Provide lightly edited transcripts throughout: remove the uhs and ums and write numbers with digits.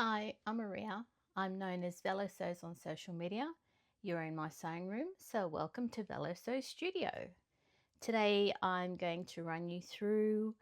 Hi, I'm Maria. I'm known as VeloSews on social media. You're in my sewing room, so welcome to VeloSews Studio. Today I'm going to run you through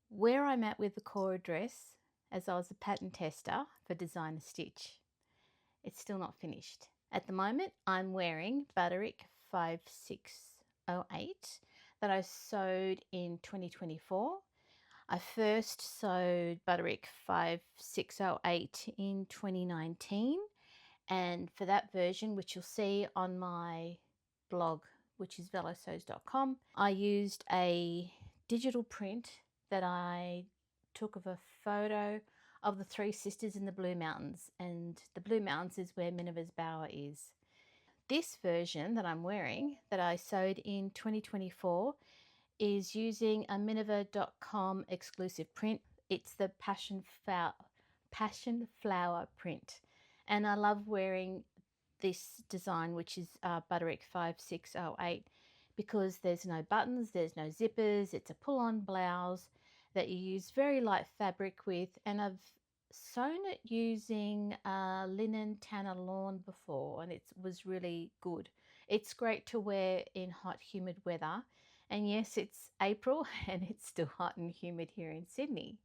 where I'm at with the Kora dress as I was a pattern tester for Designer Stitch. It's still not finished. At the moment I'm wearing Butterick 5608 that I sewed in 2024. I first sewed Butterick 5608 in 2019, and for that version, which you'll see on my blog, which is velosews.com, I used a digital print that I took of a photo of the three sisters in the Blue Mountains, and the Blue Mountains is where Minerva's Bower is. This version that I'm wearing, that I sewed in 2024, is using a Minerva.com exclusive print. It's the Passionflower print, and I love wearing this design, which is Butterick 5608, because there's no buttons, there's no zippers. It's a pull-on blouse that you use very light fabric with, and I've sewn it using linen tanner lawn before, and it was really good. It's great to wear in hot, humid weather. And yes, it's April and it's still hot and humid here in Sydney.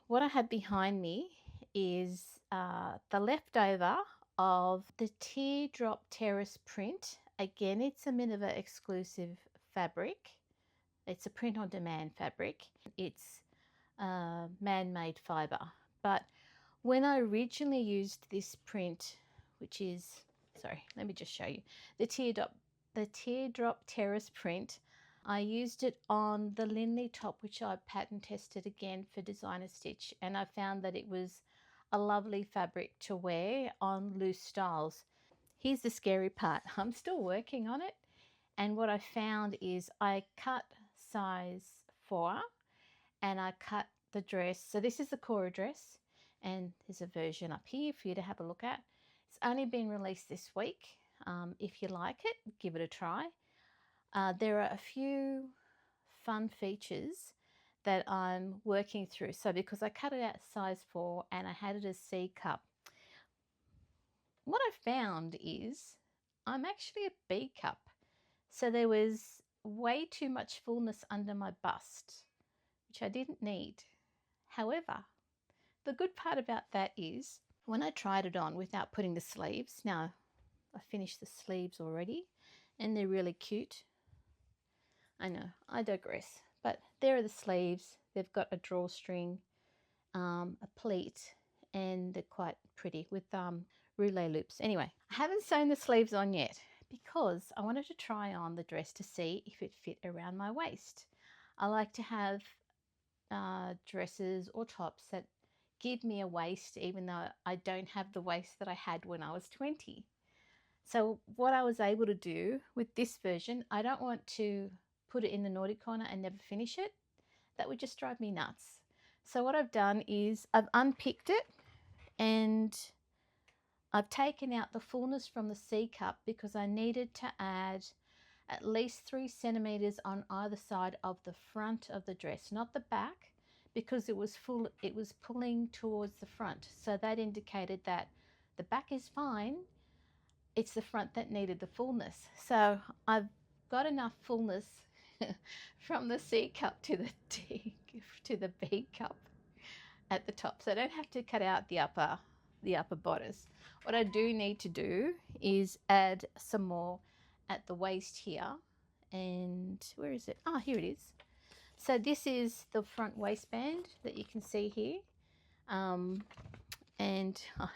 What I have behind me is the leftover of the Teardrop terrace print. Again, it's a Minerva exclusive fabric. It's a print on demand fabric. It's man-made fibre. But when I originally used this print, which is, sorry, let me just show you, the Teardrop terrace print, I used it on the Linley top, which I pattern tested again for Designer Stitch, and I found that it was a lovely fabric to wear on loose styles. Here's the scary part. I'm still working on it, and what I found is I cut size 4 and I cut the dress. So this is the Kora dress, and there's a version up here for you to have a look at. It's only been released this week. If you like it, give it a try. There are a few fun features that I'm working through. So because I cut it out size 4 and I had it as C cup, what I found is I'm actually a B cup. So there was way too much fullness under my bust, which I didn't need. However, the good part about that is when I tried it on without putting the sleeves, now I finished the sleeves already and they're really cute. I know, I digress, but there are the sleeves. They've got a drawstring, a pleat, and they're quite pretty with roulet loops. Anyway, I haven't sewn the sleeves on yet because I wanted to try on the dress to see if it fit around my waist. I like to have dresses or tops that give me a waist, even though I don't have the waist that I had when I was 20. So what I was able to do with this version, I don't want to put it in the naughty corner and never finish it. That would just drive me nuts. So what I've done is I've unpicked it and I've taken out the fullness from the C cup because I needed to add at least 3 centimeters on either side of the front of the dress, not the back, because it was full, it was pulling towards the front. So that indicated that the back is fine. It's the front that needed the fullness. So I've got enough fullness from the C cup to the B cup at the top, so I don't have to cut out the upper bodice. What I do need to do is add some more at the waist here, and where is it? Ah, here it is. So this is the front waistband that you can see here, and I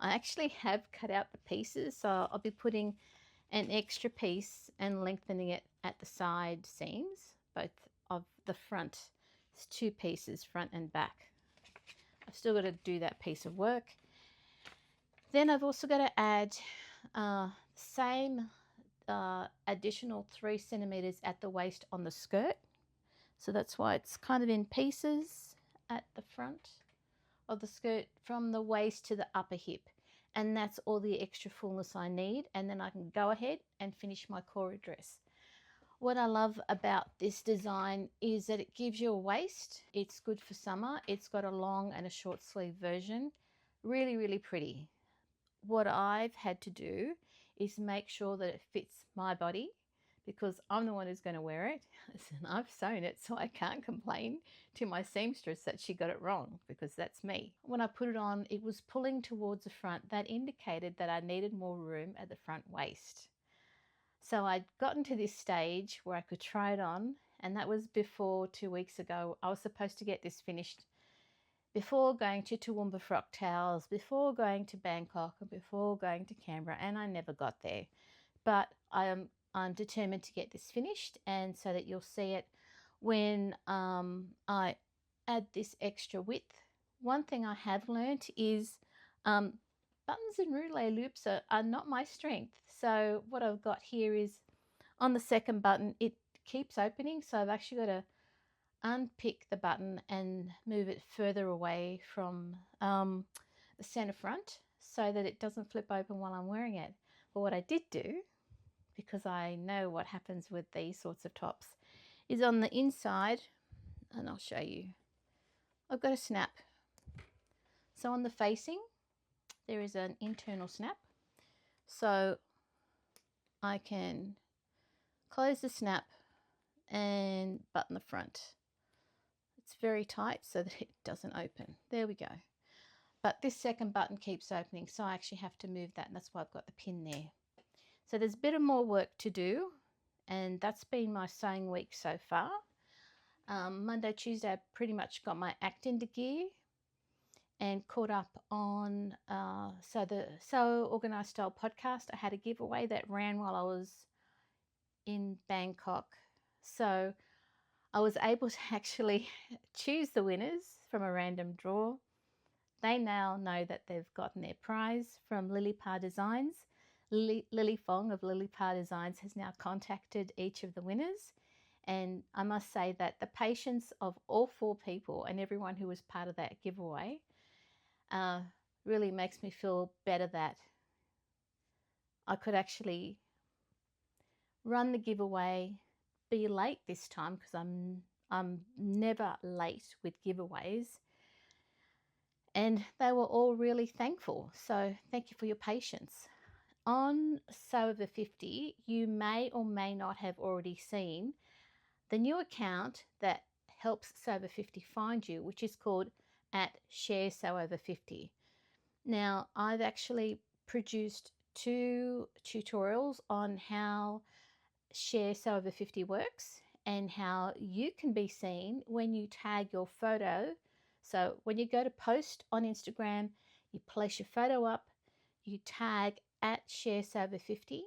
actually have cut out the pieces, so I'll be putting an extra piece and lengthening it at the side seams, both of the front. It's 2 pieces, front and back. I've still got to do that piece of work. Then I've also got to add same additional 3 centimeters at the waist on the skirt. So that's why it's kind of in pieces at the front of the skirt from the waist to the upper hip. And that's all the extra fullness I need, and then I can go ahead and finish my Kora dress. What I love about this design is that it gives you a waist. It's good for summer. It's got a long and a short sleeve version. Really, really pretty. What I've had to do is make sure that it fits my body, because I'm the one who's going to wear it. And I've sewn it, so I can't complain to my seamstress that she got it wrong, because that's me. When I put it on, it was pulling towards the front. That indicated that I needed more room at the front waist. So I'd gotten to this stage where I could try it on, and that was before 2 weeks ago. I was supposed to get this finished before going to Toowoomba Frocktails, before going to Bangkok, and before going to Canberra, and I never got there. But I'm determined to get this finished, and so that you'll see it when I add this extra width. One thing I have learnt is buttons and roulé loops are not my strength. So what I've got here is, on the second button, it keeps opening, so I've actually got to unpick the button and move it further away from the center front so that it doesn't flip open while I'm wearing it. But what I did do, because I know what happens with these sorts of tops, is on the inside, and I'll show you, I've got a snap. So on the facing, there is an internal snap. So I can close the snap and button the front. It's very tight so that it doesn't open. There we go. But this second button keeps opening, so I actually have to move that, and that's why I've got the pin there. So there's a bit of more work to do, and that's been my sewing week so far. Monday, Tuesday, I pretty much got my act into gear and caught up on the Organised Style podcast. I had a giveaway that ran while I was in Bangkok. So I was able to actually choose the winners from a random draw. They now know that they've gotten their prize from Lily Pa Designs. Lily Fong of Lily Pa Designs has now contacted each of the winners. And I must say that the patience of all 4 people and everyone who was part of that giveaway really makes me feel better that I could actually run the giveaway, be late this time, because I'm never late with giveaways, and they were all really thankful. So thank you for your patience. On Sew Over 50, you may or may not have already seen the new account that helps Sew Over 50 find you, which is called @ShareSewOver50. Now, I've actually produced 2 tutorials on how Share Sew Over 50 works and how you can be seen when you tag your photo. So when you go to post on Instagram, you place your photo up, you tag @ShareSewOver50,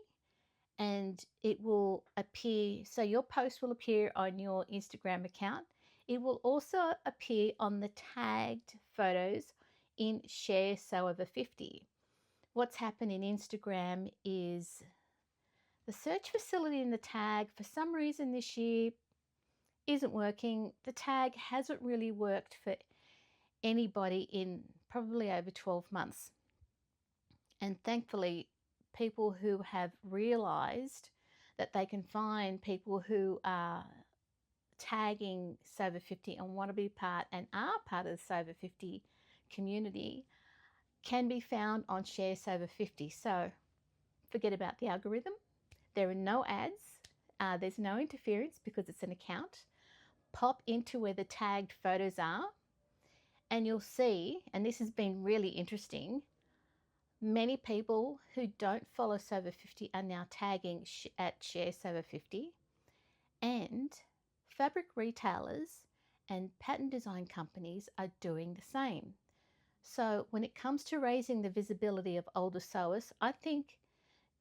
and it will appear. So your post will appear on your Instagram account. It will also appear on the tagged photos in Share Sew Over 50. What's happened in Instagram is the search facility in the tag, for some reason this year, isn't working. The tag hasn't really worked for anybody in probably over 12 months. And thankfully, people who have realized that they can find people who are tagging Sew Over 50 and want to be part and are part of the Sew Over 50 community can be found on Share Sew Over 50. So forget about the algorithm. There are no ads. There's no interference because it's an account. Pop into where the tagged photos are, and you'll see, and this has been really interesting, many people who don't follow Sew Over 50 are now tagging @Share Sew Over 50, and fabric retailers and pattern design companies are doing the same. So when it comes to raising the visibility of older sewists, I think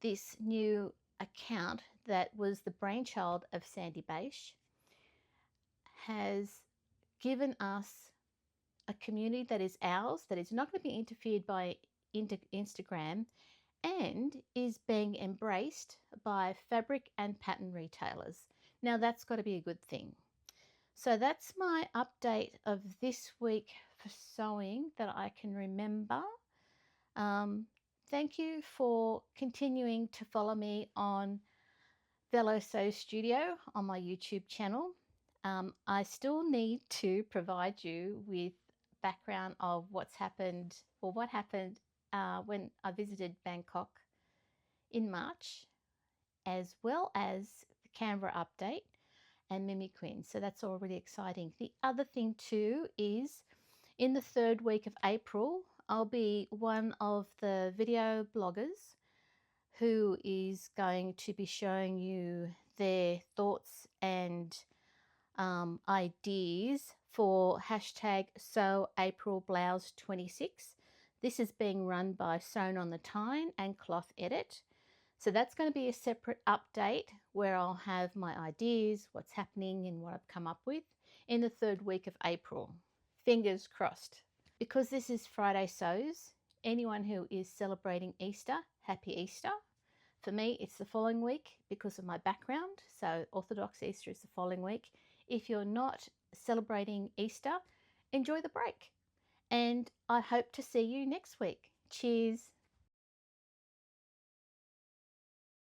this new account that was the brainchild of Sandy Baish has given us a community that is ours, that is not going to be interfered by Instagram, and is being embraced by fabric and pattern retailers. Now that's got to be a good thing. So that's my update of this week for sewing that I can remember. Thank you for continuing to follow me on VeloSews Studio on my YouTube channel. I still need to provide you with background of what's happened, or what happened when I visited Bangkok in March, as well as the Canberra update and Mimi Queen. So that's all really exciting. The other thing too is in the third week of April, I'll be one of the video bloggers who is going to be showing you their thoughts and ideas for hashtag Sew April Blouse 26. This is being run by Sewn on the Tyne and Cloth Edit. So that's going to be a separate update where I'll have my ideas, what's happening and what I've come up with in the third week of April. Fingers crossed. Because this is Friday Sews, anyone who is celebrating Easter, happy Easter. For me, it's the following week because of my background. So Orthodox Easter is the following week. If you're not celebrating Easter, enjoy the break. And I hope to see you next week. Cheers.